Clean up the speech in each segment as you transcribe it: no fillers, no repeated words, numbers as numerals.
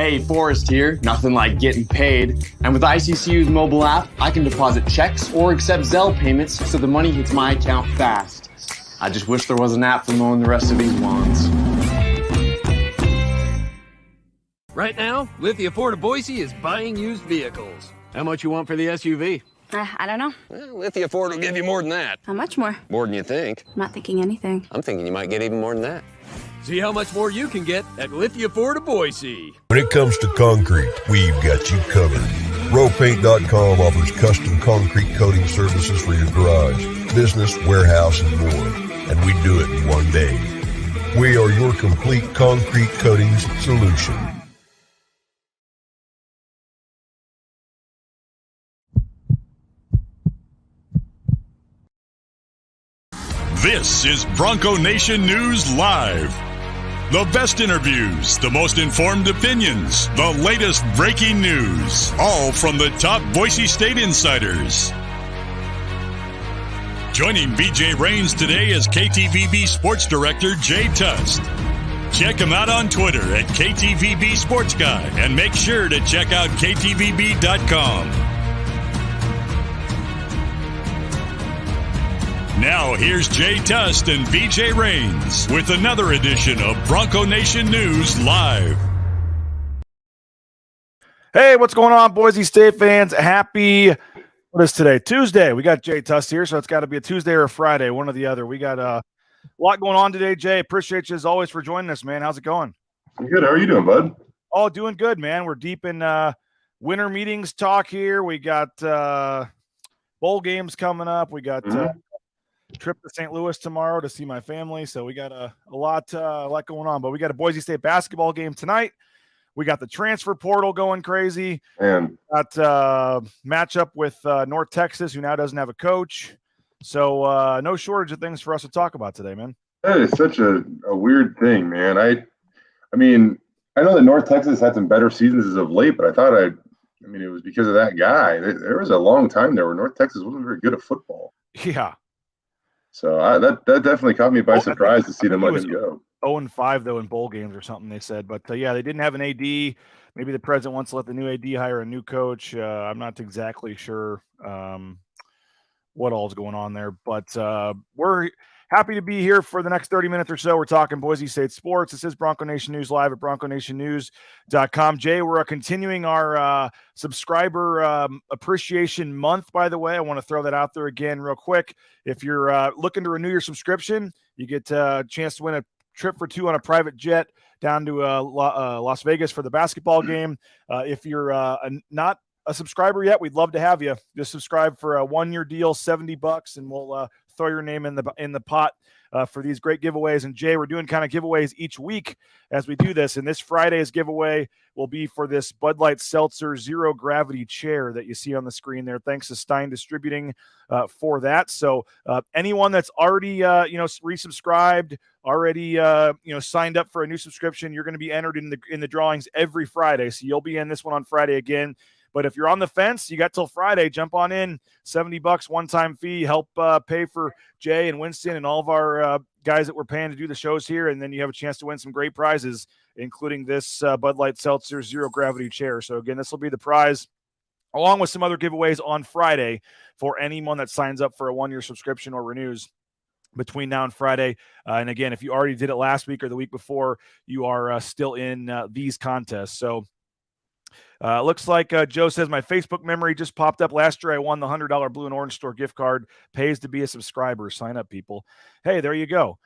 Hey, Forrest here. Nothing like getting paid. And with ICCU's mobile app, I can deposit checks or accept Zelle payments so the money hits my account fast. I just wish there was an app for mowing the rest of these lawns. Right now, Lithia Ford of Boise is buying used vehicles. How much you want for the SUV? I don't know. Well, Lithia Ford will give you more than that. How much more? More than you think. I'm not thinking anything. I'm thinking you might get even more than that. See how much more you can get at Lithia Ford of Boise. When it comes to concrete, we've got you covered. RowPaint.com offers custom concrete coating services for your garage, business, warehouse, and more. And we do it in one day. We are your complete concrete coatings solution. This is Bronco Nation News Live. The best interviews, the most informed opinions, the latest breaking news, all from the top Boise State insiders. Joining BJ Rains today is KTVB Sports Director Jay Tust. Check him out on Twitter at KTVB Sports Guy and make sure to check out KTVB.com. Now, here's Jay Tust and BJ Rains with another edition of Bronco Nation News Live. Hey, what's going on, Boise State fans? Happy, what is today? Tuesday. We got Jay Tust here, so it's got to be a Tuesday or a Friday, one or the other. We got a lot going on today, Jay. Appreciate you as always for joining us, man. How's it going? I'm good. How are you doing, bud? Oh, doing good, man. We're deep in winter meetings talk here. We got bowl games coming up. We got trip to St. Louis tomorrow to see my family. So we got a lot going on, but we got a Boise State basketball game tonight. We got the transfer portal going crazy. And got matchup with North Texas, who now doesn't have a coach. So no shortage of things for us to talk about today, man. that is such a weird thing, man. I mean, I know that North Texas had some better seasons as of late, but I mean, it was because of that guy. There was a long time there where North Texas wasn't very good at football. Yeah. So that definitely caught me by surprise to see them let him go. 0-5 though in bowl games or something they said, but yeah, they didn't have an AD. Maybe the president wants to let the new AD hire a new coach. I'm not exactly sure what all's going on there, but we're happy to be here for the next 30 minutes or so. We're talking Boise State sports. This is Bronco Nation News Live at bronconationnews.com. Jay, we're continuing our subscriber appreciation month, by the way. I want to throw that out there again real quick. If you're looking to renew your subscription, you get a chance to win a trip for two on a private jet down to Las Vegas for the basketball game. If you're not a subscriber yet, we'd love to have you. Just subscribe for a 1-year deal, $70, and we'll throw your name in the pot for these great giveaways. And Jay, we're doing kind of giveaways each week as we do this. And this Friday's giveaway will be for this Bud Light Seltzer Zero Gravity chair that you see on the screen there. Thanks to Stein Distributing for that. So anyone that's already resubscribed, already signed up for a new subscription, you're going to be entered in the drawings every Friday. So you'll be in this one on Friday again. But if you're on the fence, you got till Friday. Jump on in, $70 one-time fee. Help pay for Jay and Winston and all of our guys that we're paying to do the shows here, and then you have a chance to win some great prizes, including this Bud Light Seltzer Zero Gravity chair. So again, this will be the prize, along with some other giveaways on Friday for anyone that signs up for a 1-year subscription or renews between now and Friday. And again, if you already did it last week or the week before, you are still in these contests. So looks like Joe says, my Facebook memory just popped up. Last year, I won the $100 Blue and Orange Store gift card. Pays to be a subscriber. Sign up, people. Hey, there you go.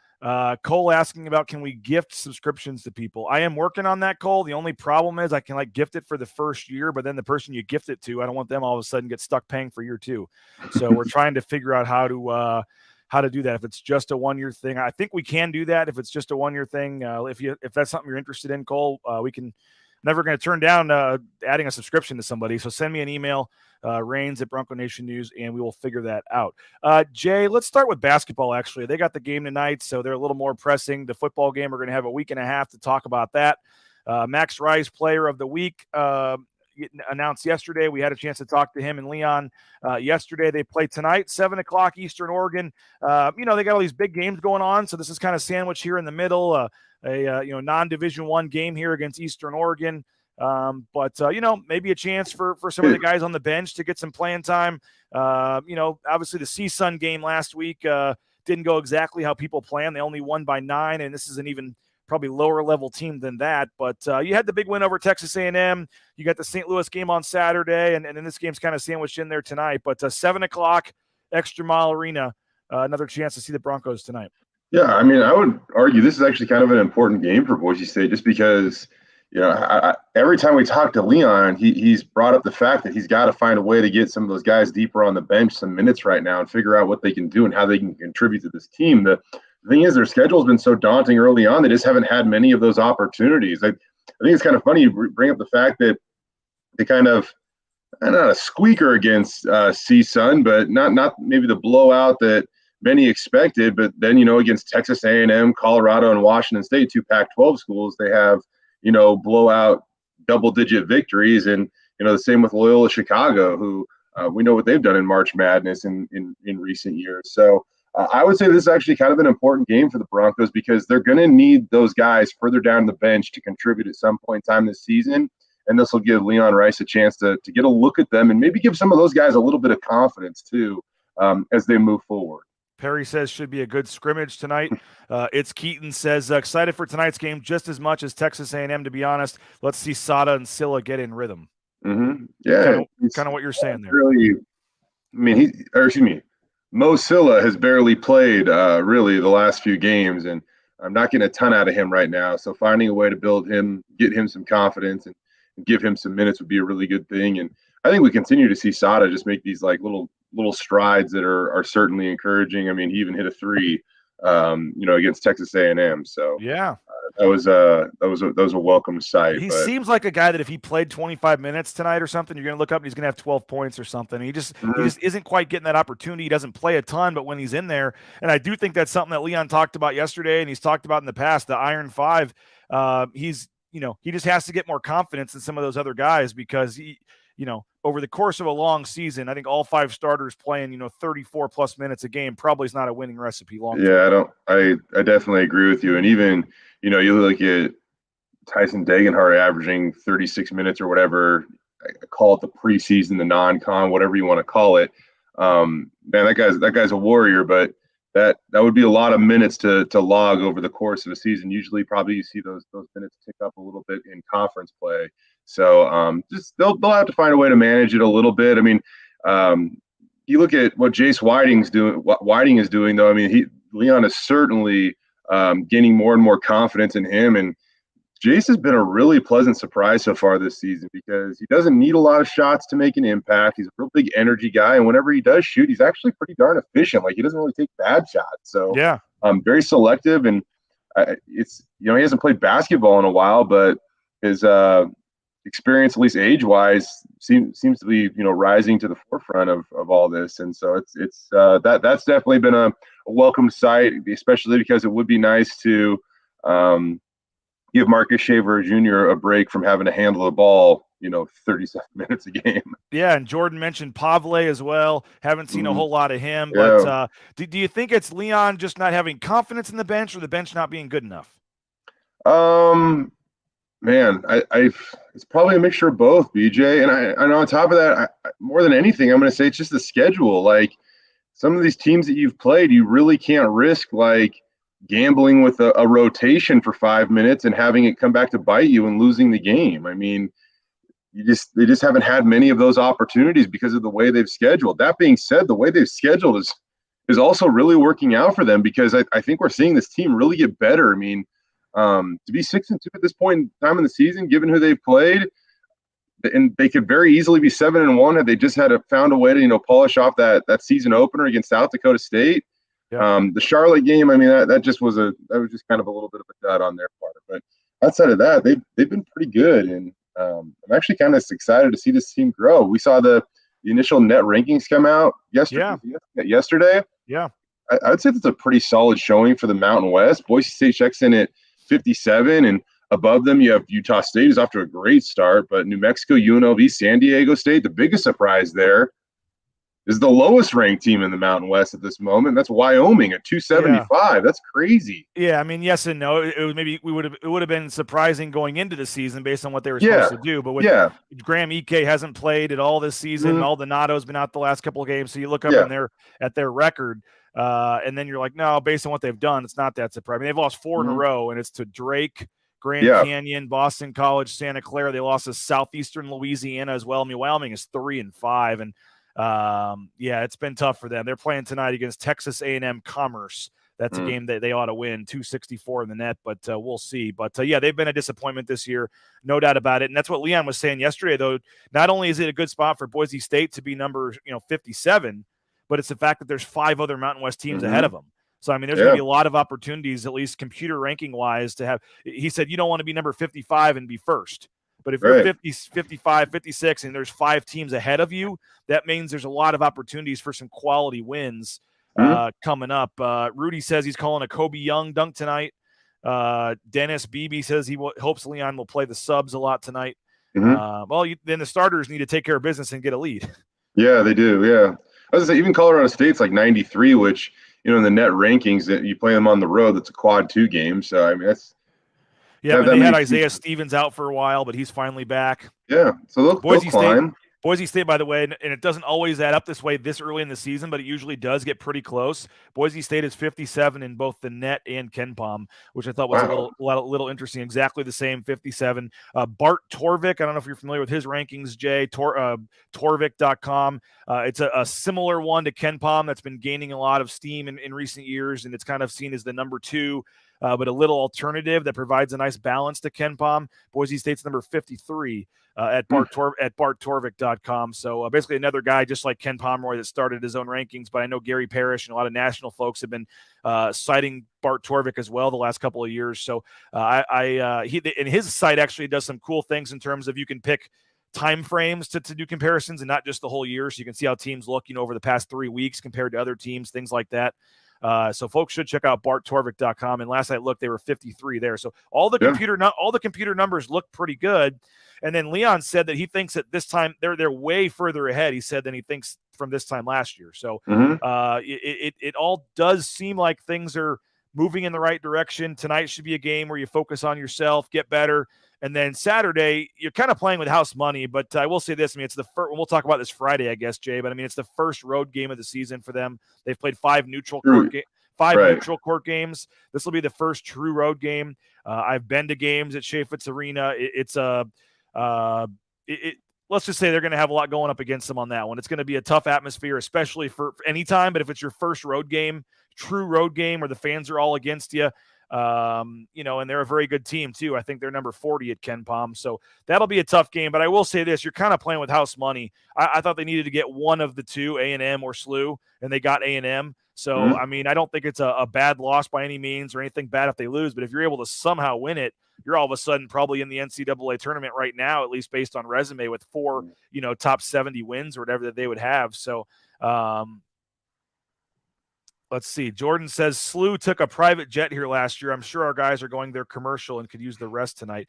Cole asking about, can we gift subscriptions to people? I am working on that, Cole. The only problem is I can gift it for the first year, but then the person you gift it to, I don't want them all of a sudden get stuck paying for year two. So we're trying to figure out how to do that. If it's just a 1-year thing, I think we can do that. If it's just a 1-year thing, if that's something you're interested in, Cole, we can. Never going to turn down adding a subscription to somebody. So send me an email, Rains at Bronco Nation News, and we will figure that out. Jay, let's start with basketball, actually. They got the game tonight, so they're a little more pressing. The football game, we're going to have a week and a half to talk about that. Max Rice, Player of the Week, announced yesterday. We had a chance to talk to him and Leon yesterday. They play tonight, 7 o'clock Eastern Oregon. They got all these big games going on, so this is kind of sandwiched here in the middle. A non-Division I game here against Eastern Oregon. But maybe a chance for some of the guys on the bench to get some playing time. Obviously the CSUN game last week didn't go exactly how people planned. They only won by 9, and this is an even probably lower level team than that. But you had the big win over Texas A&M. You got the St. Louis game on Saturday, and then this game's kind of sandwiched in there tonight. But 7 o'clock, Extra Mile Arena, another chance to see the Broncos tonight. Yeah, I mean, I would argue this is actually kind of an important game for Boise State just because, every time we talk to Leon, he's brought up the fact that he's got to find a way to get some of those guys deeper on the bench some minutes right now and figure out what they can do and how they can contribute to this team. The thing is, their schedule's been so daunting early on, they just haven't had many of those opportunities. I think it's kind of funny you bring up the fact that they kind of, not a squeaker against CSUN, but not maybe the blowout that many expected. But then, against Texas A&M, Colorado, and Washington State, 2 Pac-12 schools, they have, blowout double-digit victories. And, the same with Loyola Chicago, who we know what they've done in March Madness in recent years. So I would say this is actually kind of an important game for the Broncos because they're going to need those guys further down the bench to contribute at some point in time this season. And this will give Leon Rice a chance to get a look at them and maybe give some of those guys a little bit of confidence too as they move forward. Perry says should be a good scrimmage tonight. It's Keaton says excited for tonight's game just as much as Texas A&M, to be honest. Let's see Sada and Silla get in rhythm. Mm-hmm. Yeah. Kind of what you're saying there. Really, Mo Silla has barely played really the last few games, and I'm not getting a ton out of him right now. So finding a way to build him, get him some confidence, and give him some minutes would be a really good thing. And I think we continue to see Sada just make these like little strides that are certainly encouraging. I mean, he even hit a 3, against Texas A&M. So yeah, that was a welcome sight. He seems like a guy that if he played 25 minutes tonight or something, you're going to look up and he's going to have 12 points or something. He just isn't quite getting that opportunity. He doesn't play a ton, but when he's in there, and I do think that's something that Leon talked about yesterday, and he's talked about in the past, the Iron 5. He just has to get more confidence than some of those other guys because over the course of a long season, I think all 5 starters playing, 34 plus minutes a game probably is not a winning recipe long term. Yeah, I definitely agree with you. And even, you look at Tyson Degenhart averaging 36 minutes or whatever, call it the preseason, the non-con, whatever you want to call it. Man, that guy's a warrior, but that would be a lot of minutes to log over the course of a season. Usually probably you see those minutes tick up a little bit in conference play. So just they'll have to find a way to manage it a little bit. I mean, you look at what Jace Whiting is doing, though. I mean, Leon is certainly gaining more and more confidence in him. And Jace has been a really pleasant surprise so far this season because he doesn't need a lot of shots to make an impact. He's a real big energy guy. And whenever he does shoot, he's actually pretty darn efficient. Like, he doesn't really take bad shots. So yeah, very selective. And it's, he hasn't played basketball in a while, but his experience, at least age-wise, seems to be rising to the forefront of all this. And so that's definitely been a welcome sight, especially because it would be nice to give Marcus Shaver Jr. a break from having to handle the ball 37 minutes a game. Yeah, and Jordan mentioned Pavle as well. Haven't seen a whole lot of him, but yeah. Do you think it's Leon just not having confidence in the bench or the bench not being good enough? Man, it's probably a mixture of both, BJ. And on top of that, more than anything, I'm going to say it's just the schedule. Like, some of these teams that you've played, you really can't risk like gambling with a rotation for 5 minutes and having it come back to bite you and losing the game. I mean, they just haven't had many of those opportunities because of the way they've scheduled. That being said, the way they've scheduled is also really working out for them because I think we're seeing this team really get better. I mean, to be 6-2 at this point in time in the season, given who they've played, and they could very easily be 7-1 had they just found a way to polish off that season opener against South Dakota State. Yeah. The Charlotte game, I mean, that was just kind of a little bit of a dud on their part. But outside of that, they've been pretty good, and I'm actually kind of excited to see this team grow. We saw the initial net rankings come out yesterday. Yeah. I would say that's a pretty solid showing for the Mountain West. Boise State checks in at 57, and above them you have Utah State, who's off to a great start, but New Mexico, UNLV, San Diego State, the biggest surprise there. is the lowest ranked team in the Mountain West at this moment. That's Wyoming at 275. Yeah. That's crazy. Yeah, I mean, yes and no. It was maybe it would have been surprising going into the season based on what they were supposed to do. But with Graham Ike hasn't played at all this season. Maldonado's been out the last couple of games. So you look up at their record, and then you're like, no, based on what they've done, it's not that surprising. I mean, they've lost 4 in a row, and it's to Drake, Grand Canyon, Boston College, Santa Clara. They lost to Southeastern Louisiana as well. I mean, Wyoming is 3-5, and it's been tough for them. They're playing tonight against Texas A&M Commerce. That's a game that they ought to win, 264 in the net, but we'll see. But they've been a disappointment this year, no doubt about it. And that's what Leon was saying yesterday, though. Not only is it a good spot for Boise State to be number 57, but it's the fact that there's 5 other Mountain West teams ahead of them. So, I mean, there's going to be a lot of opportunities, at least computer ranking wise, to have. He said you don't want to be number 55 and be first. But if you're 50, 55, 56, and there's 5 teams ahead of you, that means there's a lot of opportunities for some quality wins coming up. Rudy says he's calling a Kobe Young dunk tonight. Dennis Beebe says he hopes Leon will play the subs a lot tonight. Then the starters need to take care of business and get a lead. Yeah, they do. Yeah. I was going to say, even Colorado State's like 93, which, in the net rankings that you play them on the road, that's a quad 2 game. So, I mean, that's. Yeah, they had Isaiah Stevens out for a while, but he's finally back. Yeah, so they'll climb. Boise State, by the way, and it doesn't always add up this way this early in the season, but it usually does get pretty close. Boise State is 57 in both the net and KenPom, which I thought was a little interesting. Exactly the same, 57. Bart Torvik, I don't know if you're familiar with his rankings, Jay, Torvik.com. It's a similar one to KenPom that's been gaining a lot of steam in recent years, and it's kind of seen as the number 2. But a little alternative that provides a nice balance to KenPom. Boise State's number 53 at barttorvik.com. So basically another guy just like Ken Pomeroy that started his own rankings. But I know Gary Parrish and a lot of national folks have been citing Bart Torvik as well the last couple of years. So he and his site actually does some cool things in terms of you can pick time frames to do comparisons and not just the whole year. So you can see how teams look, over the past 3 weeks compared to other teams, things like that. So folks should check out barttorvik.com. And last I looked, they were 53 there. So all the computer numbers look pretty good. And then Leon said that he thinks at this time they're way further ahead, he said, than he thinks from this time last year. So it all does seem like things are moving in the right direction. Tonight should be a game where you focus on yourself, get better. And then Saturday, you're kind of playing with house money. But I will say this, it's the first, we'll talk about this Friday, I guess, Jay, but it's the first road game of the season for them. They've played 5 neutral court neutral court games. This will be the first true road game. I've been to games at Chaifetz Arena. Let's just say they're going to have a lot going up against them on that one. It's going to be a tough atmosphere, especially for any time. But if it's your first road game, true road game where the fans are all against you, and they're a very good team too. I think they're number 40 at KenPom. So that'll be a tough game. But I will say this, you're kind of playing with house money. I thought they needed to get one of the two, A&M or SLU, and they got A&M. So, I don't think it's a bad loss by any means or anything bad if they lose. But if you're able to somehow win it, you're all of a sudden probably in the NCAA tournament right now, at least based on resume with 4, top 70 wins or whatever that they would have. So, let's see. Jordan says SLU took a private jet here last year. I'm sure our guys are going their commercial and could use the rest tonight.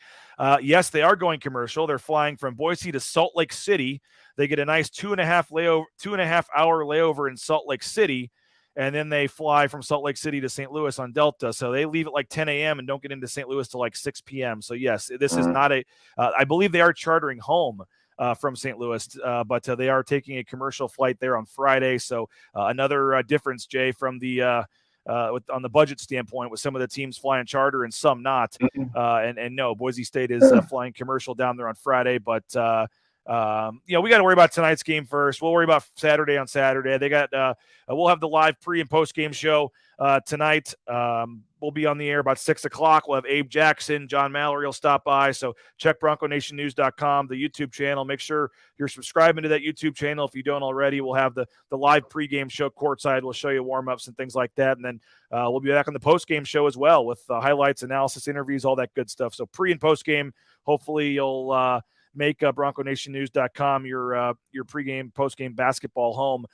Yes, they are going commercial. They're flying from Boise to Salt Lake City. They get a nice 2.5 hour layover in Salt Lake City. And then they fly from Salt Lake City to St. Louis on Delta. So they leave at like 10 a.m. and don't get into St. Louis till like 6 p.m. So yes, this is not I believe they are chartering home from St. Louis, but they are taking a commercial flight there on Friday. So another difference, Jay, from the on the budget standpoint, with some of the teams flying charter and some not. And no, Boise State is flying commercial down there on Friday, but we got to worry about tonight's game first. We'll worry about Saturday on Saturday. They got we'll have the live pre and post game show tonight. We'll be on the air about 6:00. We'll have Abe Jackson, John Mallory will stop by. So check BroncoNationNews.com, the YouTube channel. Make sure you're subscribing to that YouTube channel if you don't already. We'll have the live pregame show courtside. We'll show you warm-ups and things like that. And then we'll be back on the post-game show as well with highlights, analysis, interviews, all that good stuff. So pre and post-game, hopefully you'll make BroncoNationNews.com your pregame, postgame basketball home.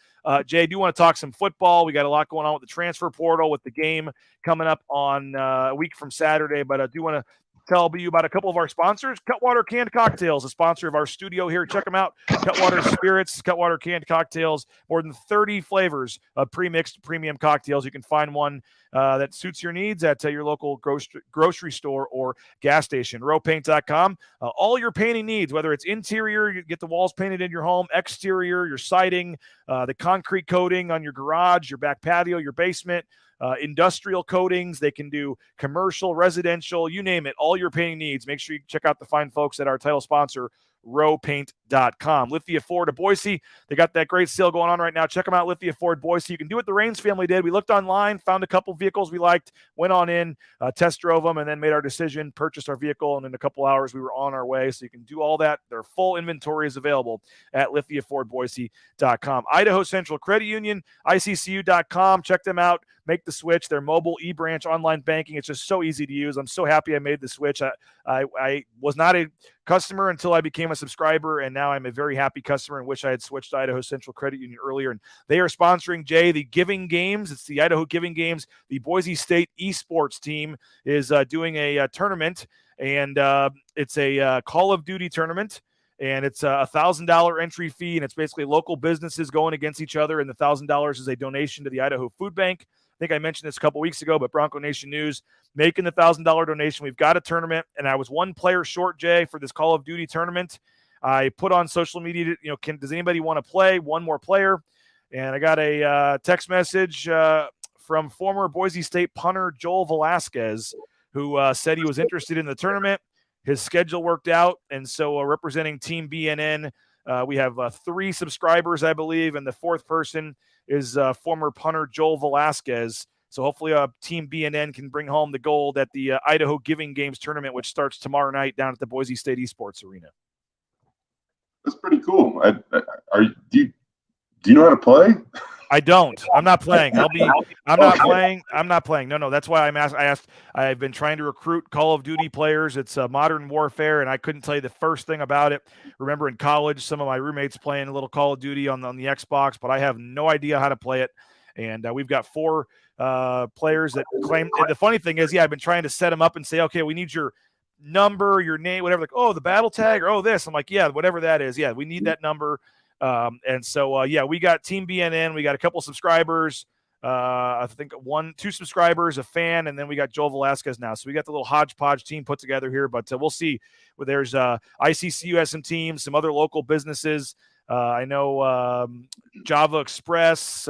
Jay, do you want to talk some football? We got a lot going on with the transfer portal, with the game coming up on a week from Saturday, but I do want to tell you about a couple of our sponsors. Cutwater Canned Cocktails, a sponsor of our studio here. Check them out. Cutwater Spirits, Cutwater Canned Cocktails, more than 30 flavors of pre-mixed premium cocktails. You can find one that suits your needs at your local grocery store or gas station. Rowpaint.com. All your painting needs, whether it's interior, you get the walls painted in your home, exterior, your siding, the concrete coating on your garage, your back patio, your basement, industrial coatings. They can do commercial, residential, you name it, all your painting needs. Make sure you check out the fine folks at our title sponsor, rowpaint.com. Lithia Ford of Boise, they got that great sale going on right now. Check them out, Lithia Ford Boise. You can do what the Raines family did. We looked online, found a couple vehicles we liked, went on in, test drove them, and then made our decision, purchased our vehicle, and in a couple hours we were on our way. So you can do all that. Their full inventory is available at lithiafordboise.com. Idaho Central Credit Union, iccu.com. Check them out. Make the switch. Their mobile e-branch online banking. It's just so easy to use. I'm so happy I made the switch. I was not a customer until I became a subscriber, and now I'm a very happy customer and wish I had switched to Idaho Central Credit Union earlier. And they are sponsoring, Jay, the Giving Games. It's the Idaho Giving Games. The Boise State Esports team is doing a tournament, and it's a Call of Duty tournament. And it's a $1,000 entry fee, and it's basically local businesses going against each other, and the $1,000 is a donation to the Idaho Food Bank. I think I mentioned this a couple weeks ago, but Bronco Nation News making the $1,000 donation. We've got a tournament, and I was one player short, Jay, for this Call of Duty tournament. I put on social media, does anybody want to play? One more player. And I got a text message from former Boise State punter Joel Velasquez, who said he was interested in the tournament. His schedule worked out, and so representing Team BNN, we have 3 subscribers, I believe, and the 4th person is former punter Joel Velasquez. So hopefully Team BNN can bring home the gold at the Idaho Giving Games tournament, which starts tomorrow night down at the Boise State Esports Arena. That's pretty cool. Do you know how to play? I don't. I'm not playing. I'm not playing. No. That's why I've been trying to recruit Call of Duty players. It's modern warfare, and I couldn't tell you the first thing about it. Remember in college, some of my roommates playing a little Call of Duty on the Xbox, but I have no idea how to play it. And we've got 4 players that claim. And the funny thing is, I've been trying to set them up and say, okay, we need your number, your name, whatever. Like, oh, the battle tag, or this. I'm like, yeah, whatever that is. Yeah, we need that number. And so, we got Team BNN. We got a couple subscribers. I think 2 subscribers, a fan, and then we got Joel Velasquez now. So we got the little hodgepodge team put together here, but we'll see. There's ICCU has some teams, some other local businesses. I know Java Express,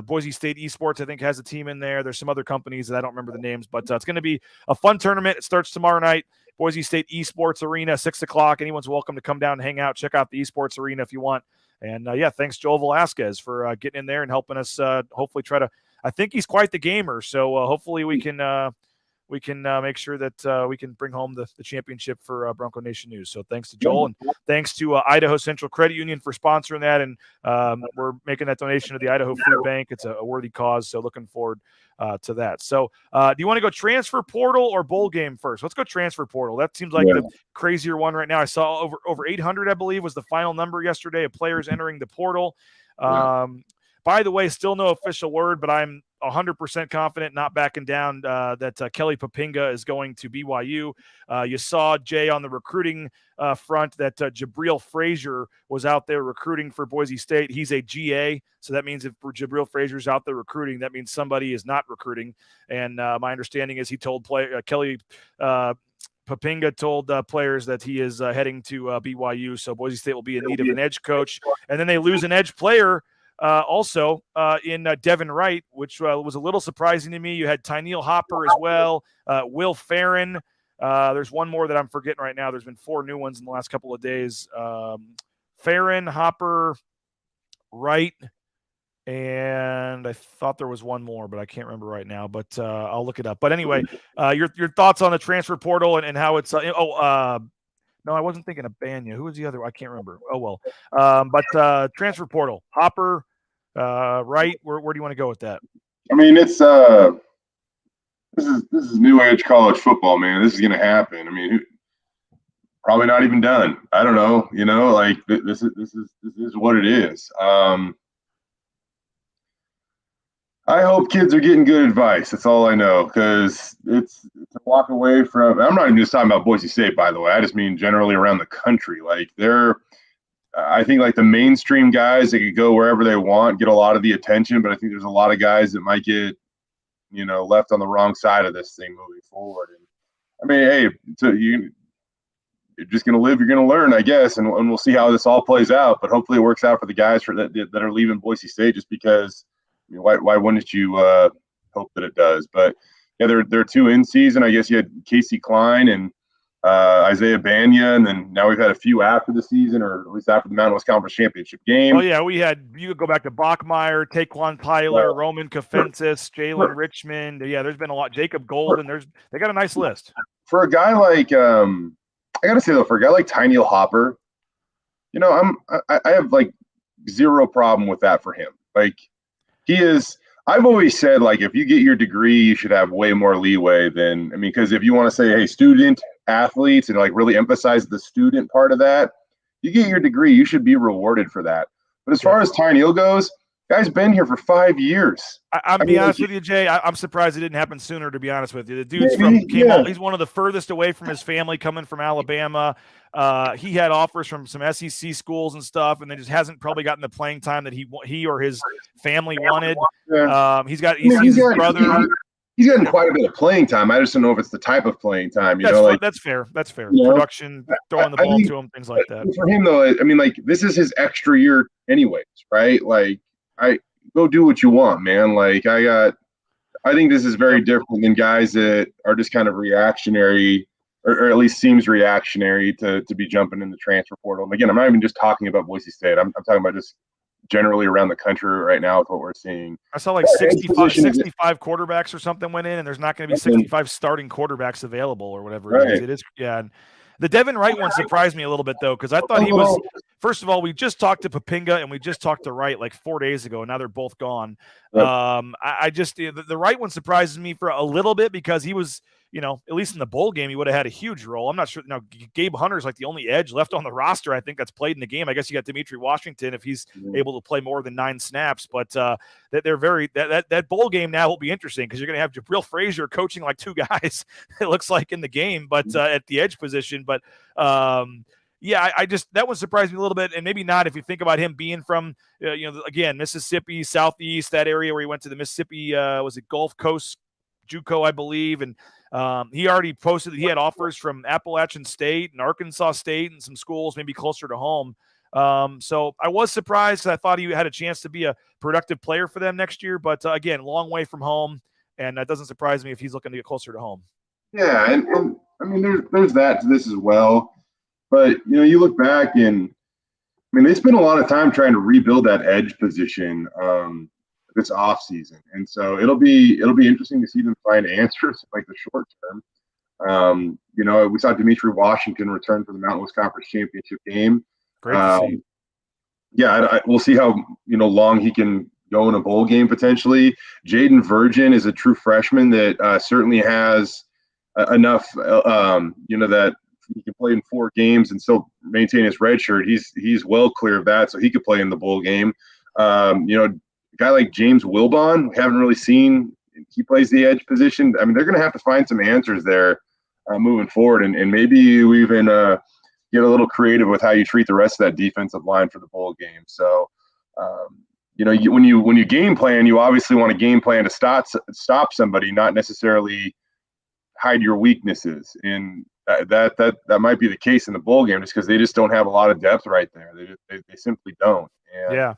Boise State Esports, I think, has a team in there. There's some other companies that I don't remember the names, but it's going to be a fun tournament. It starts tomorrow night. Boise State Esports Arena, 6 o'clock. Anyone's welcome to come down and hang out. Check out the Esports Arena if you want. And, thanks, Joel Velasquez, for getting in there and helping us hopefully try to – I think he's quite the gamer, so hopefully we can make sure that we can bring home the championship for Bronco Nation News. So thanks to Joel, and thanks to Idaho Central Credit Union for sponsoring that, and we're making that donation to the Idaho Food Bank. It's a worthy cause, so looking forward to that. So do you want to go transfer portal or bowl game first? Let's go transfer portal. That seems like the crazier one right now. I saw over 800, I believe, was the final number yesterday of players entering the portal. By the way, still no official word, but I'm 100% confident, not backing down, that Kelly Papinga is going to BYU. You saw, Jay, on the recruiting front that Jabril Frazier was out there recruiting for Boise State. He's a GA, so that means if Jabril Frazier's out there recruiting, that means somebody is not recruiting. And my understanding is he told Kelly Papinga told players that he is heading to BYU, so Boise State will be in need of an edge coach. And then they lose an edge player also in Devin Wright, which was a little surprising to me. You had Tyneal Hopper as well, Will Farron. There's one more that I'm forgetting right now. There's been 4 new ones in the last couple of days. Farron, Hopper, Wright, and I thought there was one more, but I can't remember right now. But I'll look it up. But anyway, your thoughts on the transfer portal and how it's no, I wasn't thinking of Banya. Who was the other? I can't remember. Oh, well. But transfer portal, Hopper, Wright, where do you want to go with that? I mean, it's this is new age college football, man. This is going to happen. I mean, probably not even done. I don't know. Like this is what it is. I hope kids are getting good advice. That's all I know, because it's a walk away from. I'm not even just talking about Boise State, by the way. I just mean generally around the country. Like I think like the mainstream guys, they could go wherever they want, get a lot of the attention. But I think there's a lot of guys that might get, left on the wrong side of this thing moving forward. And I mean, hey, you're just going to live, you're going to learn, I guess, and we'll see how this all plays out. But hopefully, it works out for the guys that are leaving Boise State, just because. Why wouldn't you hope that it does? But yeah, there are two in season. I guess you had Casey Klein and Isaiah Banya, and then now we've had a few after the season, or at least after the Mountain West Conference Championship game. Oh yeah, you could go back to Bachmeyer, Taquan Tyler, Roman Kafensis, Jalen Richmond. Yeah, there's been a lot. Jacob Golden. They got a nice list. For a guy like I gotta say though, for a guy like Tyneil Hopper, I have like zero problem with that for him. Like. I've always said, like, if you get your degree, you should have way more leeway than, because if you want to say, hey, student athletes, and like really emphasize the student part of that, you get your degree, you should be rewarded for that. But as far as Tyneil goes, guy's been here for 5 years. I'll be honest with you, Jay. I'm surprised it didn't happen sooner, to be honest with you. The dude's he's one of the furthest away from his family, coming from Alabama. He had offers from some SEC schools and stuff, and then just hasn't probably gotten the playing time that he or his family wanted. He's his brother. He's gotten quite a bit of playing time. I just don't know if it's the type of playing time. That's fair. That's fair. Production, throwing the ball to him, things like that. For him, though, like, this is his extra year anyways, right? Like, I go do what you want, man. Like, I think this is very different than guys that are just kind of reactionary, or at least seems reactionary to be jumping in the transfer portal. And again, I'm not even just talking about Boise State. I'm talking about just generally around the country right now with what we're seeing. I saw like 65 quarterbacks or something went in, and there's not going to be 65 starting quarterbacks available or whatever it is. It is, yeah. And the Devin Wright one surprised me a little bit, though, because I thought he was – first of all, we just talked to Papinga and we just talked to Wright like 4 days ago, and now they're both gone. I just – the Wright one surprises me for a little bit because he was – at least in the bowl game, he would have had a huge role. I'm not sure. Now, Gabe Hunter's like the only edge left on the roster, I think, that's played in the game. I guess you got Dimitri Washington if he's able to play more than 9 snaps. But that bowl game now will be interesting because you're going to have Jabril Frazier coaching like 2 guys, it looks like, in the game, but at the edge position. But I just that one surprised me a little bit, and maybe not if you think about him being from again, Mississippi, Southeast, that area where he went to the Mississippi was it Gulf Coast JUCO, I believe, and he already posted that he had offers from Appalachian State and Arkansas State and some schools maybe closer to home. So I was surprised because I thought he had a chance to be a productive player for them next year, but again, long way from home, and that doesn't surprise me if he's looking to get closer to home. Yeah, and there's that to this as well. But you look back and they spent a lot of time trying to rebuild that edge position this off season, and so it'll be interesting to see them find answers like the short term. We saw Dimitri Washington return for the Mountain West Conference Championship game. Great to see. Yeah, we'll see how long he can go in a bowl game potentially. Jaden Virgin is a true freshman that certainly has enough, that he can play in 4 games and still maintain his red shirt. He's well clear of that, so he could play in the bowl game. A guy like James Wilbon, we haven't really seen. He plays the edge position. They're going to have to find some answers there moving forward, and maybe we even get a little creative with how you treat the rest of that defensive line for the bowl game. So, when you game plan, you obviously want to game plan to stop somebody, not necessarily hide your weaknesses. And that might be the case in the bowl game, just because they just don't have a lot of depth right there. They simply don't. And, yeah.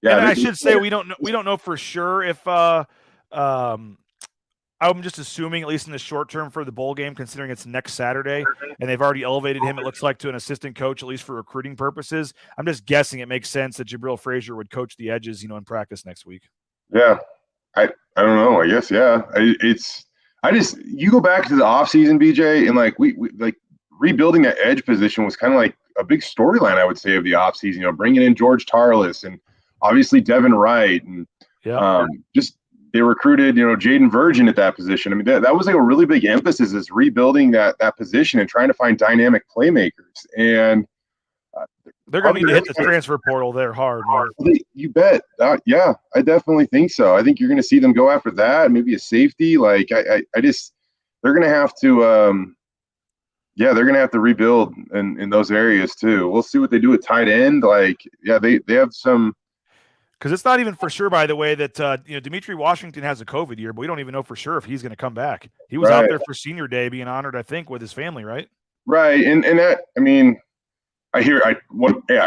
And I should say we don't know for sure if I'm just assuming, at least in the short term for the bowl game, considering it's next Saturday and they've already elevated him, it looks like, to an assistant coach, at least for recruiting purposes. I'm just guessing it makes sense that Jabril Frazier would coach the edges, in practice next week. Yeah, I don't know. I guess you go back to the offseason, BJ, and like we rebuilding that edge position was kind of like a big storyline, I would say, of the offseason. Bringing in George Tarlas and obviously Devin Wright, and just they recruited, Jaden Virgin at that position. That was like a really big emphasis, is rebuilding that position and trying to find dynamic playmakers. And They're going to need to hit the transfer portal there hard, man. You bet. Yeah, I definitely think so. I think you're going to see them go after that. Maybe a safety. Like I just, they're going to have to, they're going to have to rebuild in those areas too. We'll see what they do at tight end. Like, yeah, they have some. Because it's not even for sure, by the way, that Dimitri Washington has a COVID year, but we don't even know for sure if he's going to come back. He was out there for senior day being honored, I think, with his family, right? Right, and that, I mean, I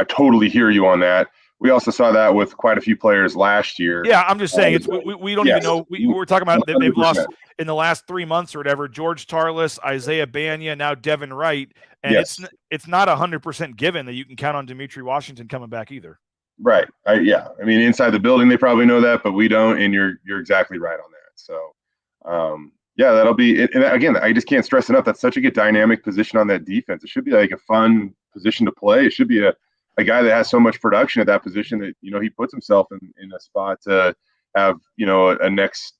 totally hear you on that. We also saw that with quite a few players last year. Yeah, I'm just saying we don't even know. We're talking about they've lost in the last 3 months or whatever. George Tarlas, Isaiah Banya, now Devin Wright, and it's not 100% given that you can count on Dimitri Washington coming back either. Right. I mean, inside the building, they probably know that, but we don't. And you're exactly right on that. So, that'll be. And again, I just can't stress enough. That's such a good dynamic position on that defense. It should be like a fun position to play. It should be a guy that has so much production at that position that he puts himself in a spot to have a next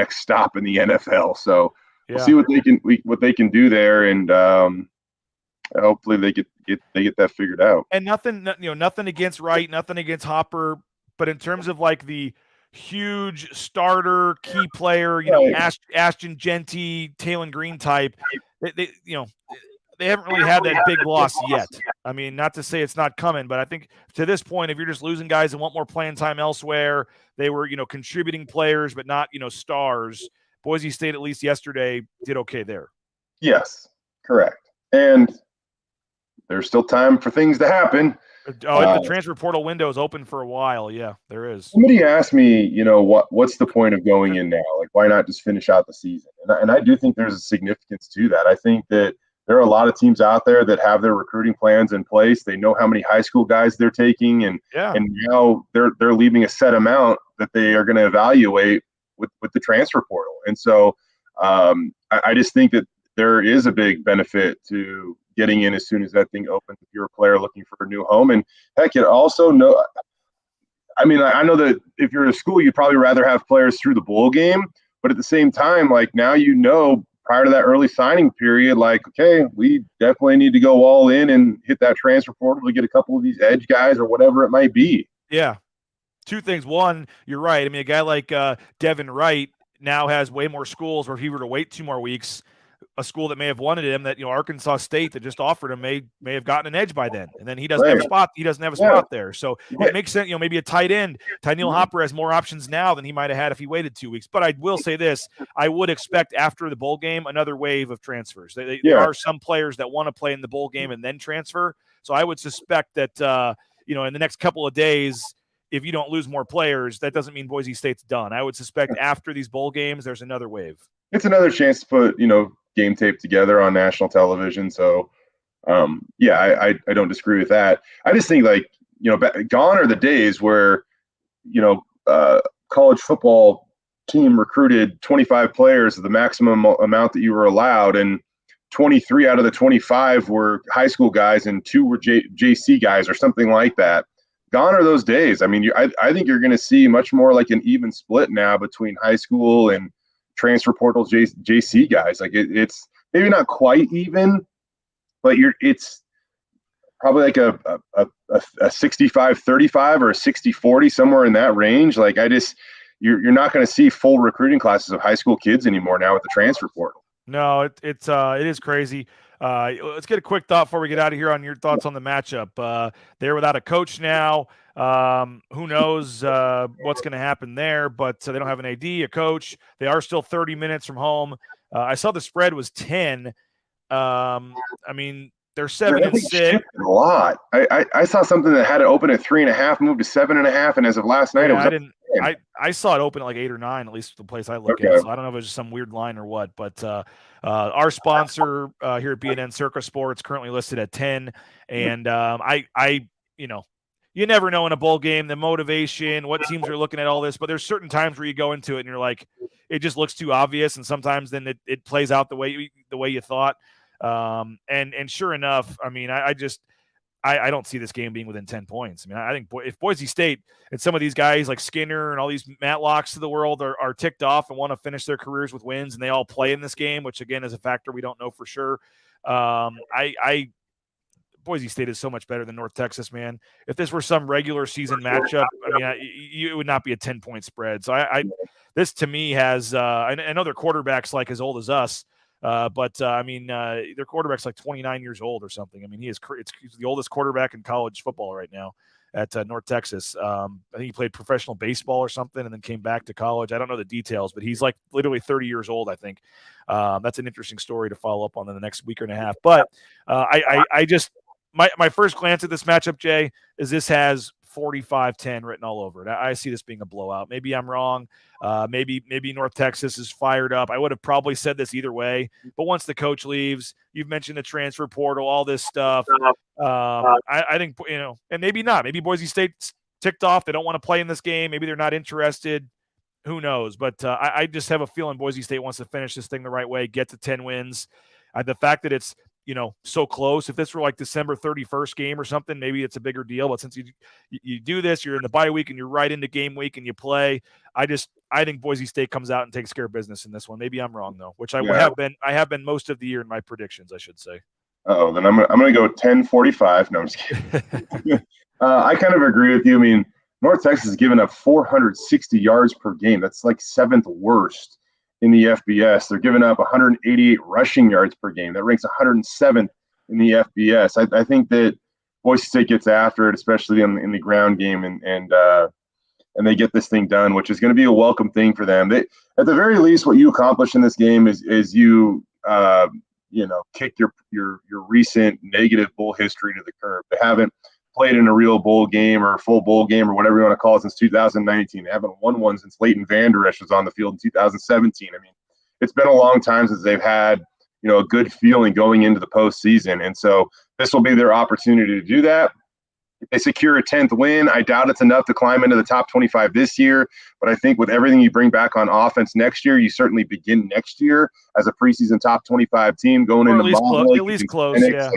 stop in the NFL. So we'll see what they can do there, and hopefully they get that figured out. And nothing against Wright, nothing against Hopper, but in terms of like the huge starter, key player, Ashton Genty, Talon Green type, they haven't really had that big loss yet. I mean, not to say it's not coming, but I think to this point, if you're just losing guys and want more playing time elsewhere, they were contributing players, but not stars. Boise State, at least yesterday, did okay there. Yes, correct. And there's still time for things to happen. The transfer portal window is open for a while. Yeah, there is. Somebody asked me, what's the point of going in now? Like, why not just finish out the season? And I do think there's a significance to that. I think that there are a lot of teams out there that have their recruiting plans in place. They know how many high school guys they're taking, and now they're leaving a set amount that they are going to evaluate with the transfer portal. And so I just think that there is a big benefit to getting in as soon as that thing opens if you're a player looking for a new home. And heck, it also I know that if you're at a school, you'd probably rather have players through the bowl game, but at the same time, like now prior to that early signing period, like, okay, we definitely need to go all in and hit that transfer portal to get a couple of these edge guys or whatever it might be. Yeah. Two things. One, you're right. I mean, a guy like Devin Wright now has way more schools where if he were to wait 2 more weeks, a school that may have wanted him, that Arkansas State that just offered him may have gotten an edge by then, and then he doesn't have a spot. He doesn't have a spot there, so it makes sense. Maybe a tight end. Tyneil Hopper has more options now than he might have had if he waited 2 weeks. But I will say this: I would expect after the bowl game another wave of transfers. There are some players that want to play in the bowl game and then transfer. So I would suspect that in the next couple of days, if you don't lose more players, that doesn't mean Boise State's done. I would suspect after these bowl games, there's another wave. It's another chance to put game tape together on national television. So, I don't disagree with that. I just think gone are the days where, college football team recruited 25 players, the maximum amount that you were allowed, and 23 out of the 25 were high school guys and 2 were JC guys or something like that. Gone are those days. I mean, I think you're going to see much more like an even split now between high school and transfer portal JC guys. Like it's maybe not quite even, but it's probably like a 65-35 or a 60-40, somewhere in that range. Like you're not going to see full recruiting classes of high school kids anymore now with the transfer portal. No, it is crazy. Let's get a quick thought before we get out of here on your thoughts on the matchup. They're without a coach now. Who knows what's going to happen there, but they don't have an AD, a coach. They are still 30 minutes from home. I saw the spread was 10. I mean, they're 7-6. A lot. I saw something that had it open at 3.5, moved to 7.5, and as of last night, I saw it open at like 8 or 9, at least the place I look at. So I don't know if it was just some weird line or what, but our sponsor here at BNN Circa Sports currently listed at 10, and you never know in a bowl game, the motivation, what teams are looking at all this, but there's certain times where you go into it and you're like, it just looks too obvious. And sometimes then it plays out the way you thought. And sure enough, I mean, I don't see this game being within 10 points. I mean, I think if Boise State and some of these guys like Skinner and all these Matlocks of the world are ticked off and want to finish their careers with wins and they all play in this game, which again is a factor we don't know for sure. Boise State is so much better than North Texas, man. If this were some regular season matchup, I mean, it would not be a 10-point spread. So this to me has I know their quarterback's like as old as us, but their quarterback's like 29 years old or something. I mean, he's the oldest quarterback in college football right now at North Texas. I think he played professional baseball or something and then came back to college. I don't know the details, but he's like literally 30 years old, I think. That's an interesting story to follow up on in the next week and a half. But I just my first glance at this matchup, Jay, is this has 45-10 written all over it. I see this being a blowout. Maybe I'm wrong. Maybe North Texas is fired up. I would have probably said this either way. But once the coach leaves, you've mentioned the transfer portal, all this stuff. I think, and maybe not. Maybe Boise State's ticked off. They don't want to play in this game. Maybe they're not interested. Who knows? But I just have a feeling Boise State wants to finish this thing the right way, get to 10 wins. The fact that it's so close. If this were like December 31st game or something, maybe it's a bigger deal. But since you do this, you're in the bye week and you're right into game week and you play. I think Boise State comes out and takes care of business in this one. Maybe I'm wrong though, which I have been. I have been most of the year in my predictions, I should say. Oh, then I'm going to go 10-45. No, I'm just kidding. I kind of agree with you. I mean, North Texas has given up 460 yards per game. That's like 7th worst in the FBS. They're giving up 188 rushing yards per game. That ranks 107th in the FBS. I think that Boise State gets after it, especially in the ground game, and they get this thing done, which is going to be a welcome thing for them. At the very least, what you accomplish in this game is you kick your recent negative bowl history to the curb. They haven't played in a real bowl game or a full bowl game or whatever you want to call it since 2019. They haven't won one since Leighton Vander Esch was on the field in 2017. I mean, it's been a long time since they've had, a good feeling going into the postseason. And so this will be their opportunity to do that. If they secure a 10th win, I doubt it's enough to climb into the top 25 this year. But I think with everything you bring back on offense next year, you certainly begin next year as a preseason top 25 team going into at least close. Yeah.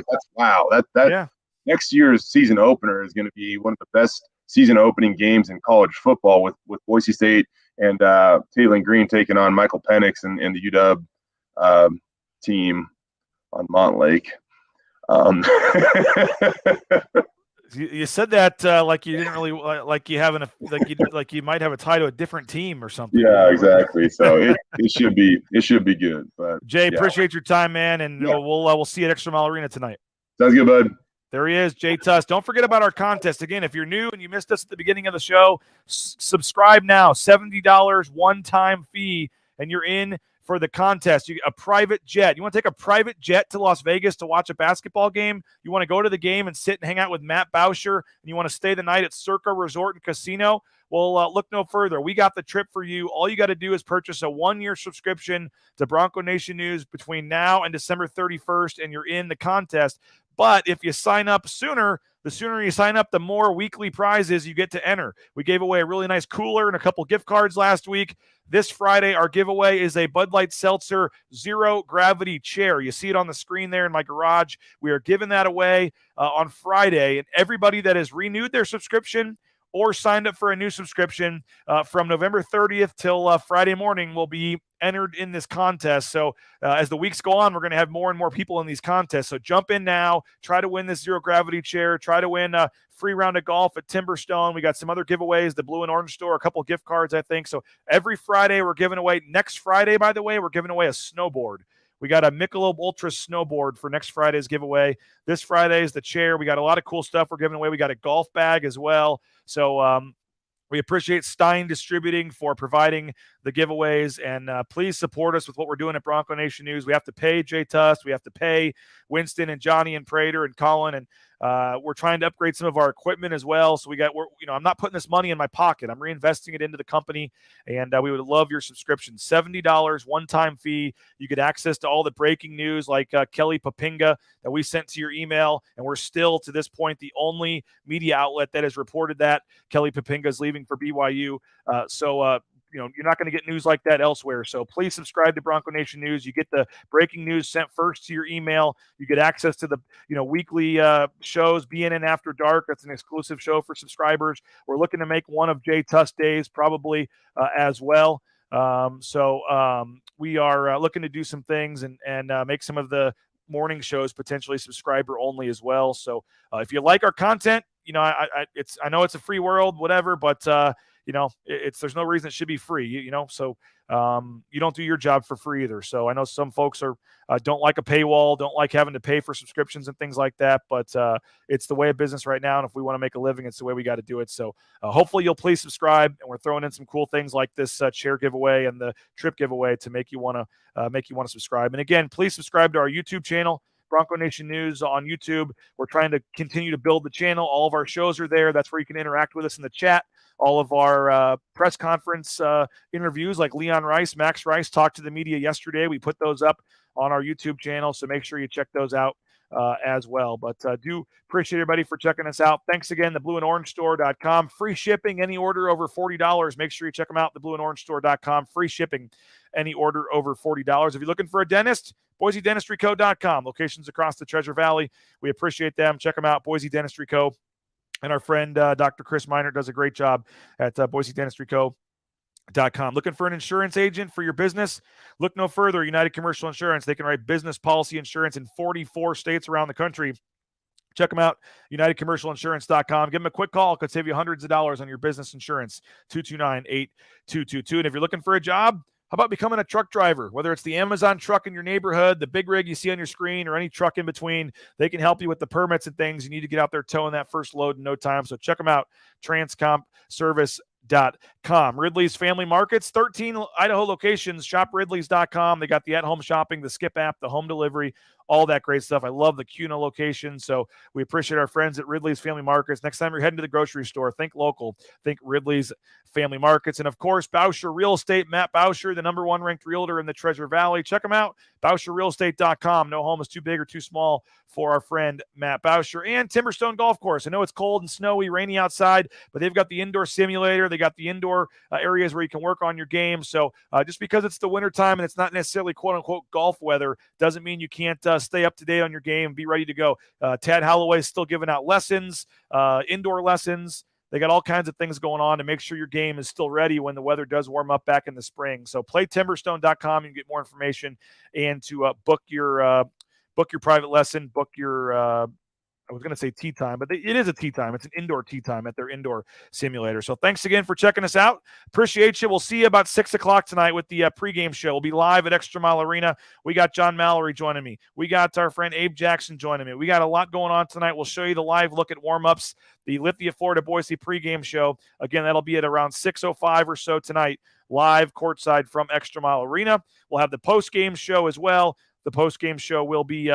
That next year's season opener is going to be one of the best season opening games in college football with Boise State and Taylor Green taking on Michael Penix and the UW team on Montlake. You said that like you didn't really like you might have a tie to a different team or something. Yeah, exactly. So it should be good. But Jay, appreciate your time, man, and we'll see you at Extra Mile Arena tonight. Sounds good, bud. There he is, Jay Tust. Don't forget about our contest. Again, if you're new and you missed us at the beginning of the show, subscribe now. $70 one-time fee, and you're in for the contest. You get a private jet. You want to take a private jet to Las Vegas to watch a basketball game? You want to go to the game and sit and hang out with Matt Bauscher, and you want to stay the night at Circa Resort and Casino? Well, look no further. We got the trip for you. All you got to do is purchase a 1-year subscription to Bronco Nation News between now and December 31st, and you're in the contest. But if you sign up sooner, the sooner you sign up, the more weekly prizes you get to enter. We gave away a really nice cooler and a couple gift cards last week. This Friday, our giveaway is a Bud Light Seltzer Zero Gravity Chair. You see it on the screen there in my garage. We are giving that away on Friday. And everybody that has renewed their subscription or signed up for a new subscription from November 30th till Friday morning will be entered in this contest. So as the weeks go on, we're going to have more and more people in these contests. So jump in now, try to win this Zero Gravity Chair, try to win a free round of golf at Timberstone. We got some other giveaways, the Blue and Orange Store, a couple gift cards, I think. So every Friday we're giving away. Next Friday, by the way, we're giving away a snowboard. We got a Michelob Ultra snowboard for next Friday's giveaway. This Friday is the chair. We got a lot of cool stuff we're giving away. We got a golf bag as well. So we appreciate Stein Distributing for providing the giveaways, and please support us with what we're doing at Bronco Nation News. We have to pay Jay Tust. We have to pay Winston and Johnny and Prater and Colin, and we're trying to upgrade some of our equipment as well. So I'm not putting this money in my pocket. I'm reinvesting it into the company, and we would love your subscription. $70 one-time fee. You get access to all the breaking news like Kelly Papinga that we sent to your email, and we're still, to this point, the only media outlet that has reported that Kelly Papinga is leaving for BYU. You're not going to get news like that elsewhere. So please subscribe to Bronco Nation News. You get the breaking news sent first to your email. You get access to the weekly shows, BNN After Dark. That's an exclusive show for subscribers. We're looking to make one of Jay Tust days probably as well. We are looking to do some things and make some of the morning shows, potentially subscriber only as well. So if you like our content, I know it's a free world, whatever, but there's no reason it should be free, so you don't do your job for free either. So I know some folks don't like a paywall, don't like having to pay for subscriptions and things like that, but it's the way of business right now. And if we want to make a living, it's the way we got to do it. So hopefully you'll please subscribe, and we're throwing in some cool things like this chair giveaway and the trip giveaway to make you want to subscribe. And again, please subscribe to our YouTube channel, Bronco Nation News on YouTube. We're trying to continue to build the channel. All of our shows are there. That's where you can interact with us in the chat. All of our press conference interviews, like Leon Rice, Max Rice talked to the media yesterday. We put those up on our YouTube channel, so make sure you check those out as well. But do appreciate everybody for checking us out. Thanks again, theblueandorangestore.com. Free shipping, any order over $40. Make sure you check them out, theblueandorangestore.com. Free shipping, any order over $40. If you're looking for a dentist, BoiseDentistryCo.com. Locations across the Treasure Valley. We appreciate them. Check them out, Boise Dentistry Co. And our friend Dr. Chris Miner does a great job at BoiseDentistryCo.com. Looking for an insurance agent for your business? Look no further. United Commercial Insurance. They can write business policy insurance in 44 states around the country. Check them out, UnitedCommercialInsurance.com. Give them a quick call. It could save you hundreds of dollars on your business insurance, 229-8222. And if you're looking for a job, how about becoming a truck driver? Whether it's the Amazon truck in your neighborhood, the big rig you see on your screen, or any truck in between, they can help you with the permits and things. You need to get out there towing that first load in no time. So check them out, transcompservice.com. Ridley's Family Markets, 13 Idaho locations. Shop Ridley's.com. They got the at-home shopping, the Skip app, the home delivery, all that great stuff. I love the Cuna location. So we appreciate our friends at Ridley's Family Markets. Next time you're heading to the grocery store, think local, think Ridley's Family Markets. And of course, Bauscher Real Estate, Matt Bauscher, the #1 ranked realtor in the Treasure Valley. Check him out, BauscherRealEstate.com. No home is too big or too small for our friend Matt Bauscher. And Timberstone Golf Course. I know it's cold and snowy, rainy outside, but they've got the indoor simulator. They got the indoor areas where you can work on your game. So just because it's the wintertime and it's not necessarily quote-unquote golf weather doesn't mean you can't stay up to date on your game and be ready to go. Tad Holloway is still giving out lessons, indoor lessons. They got all kinds of things going on to make sure your game is still ready when the weather does warm up back in the spring. So playtimberstone.com. You can get more information and to book your private lesson, book your I was going to say tea time, but it is a tea time. It's an indoor tea time at their indoor simulator. So thanks again for checking us out. Appreciate you. We'll see you about 6 o'clock tonight with the pregame show. We'll be live at Extra Mile Arena. We got John Mallory joining me. We got our friend Abe Jackson joining me. We got a lot going on tonight. We'll show you the live look at warm-ups, the Lithia Florida Boise pregame show. Again, that'll be at around 6:05 or so tonight, live courtside from Extra Mile Arena. We'll have the postgame show as well. The postgame show will be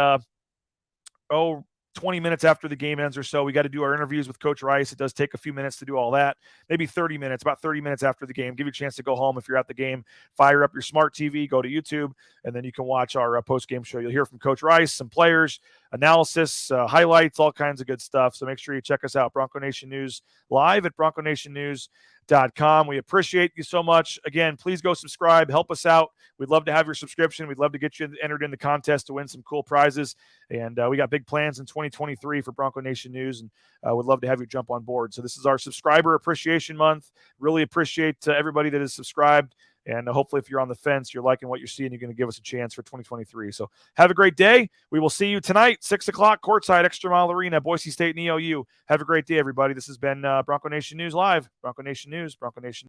20 minutes after the game ends or so. We got to do our interviews with Coach Rice. It does take a few minutes to do all that. Maybe 30 minutes, about 30 minutes after the game. Give you a chance to go home if you're at the game. Fire up your smart TV, go to YouTube, and then you can watch our post-game show. You'll hear from Coach Rice, some players, analysis, highlights, all kinds of good stuff. So make sure you check us out, Bronco Nation News, live at BroncoNationNews.com. We appreciate you so much. Again, please go subscribe. Help us out. We'd love to have your subscription. We'd love to get you entered in the contest to win some cool prizes. And we got big plans in 2023 for Bronco Nation News, and would love to have you jump on board. So this is our Subscriber Appreciation Month. Really appreciate everybody that is subscribed. And hopefully if you're on the fence, you're liking what you're seeing, you're going to give us a chance for 2023. So have a great day. We will see you tonight, 6 o'clock, courtside, Extra Mile Arena, Boise State and EOU. Have a great day, everybody. This has been Bronco Nation News Live. Bronco Nation News, Bronco Nation.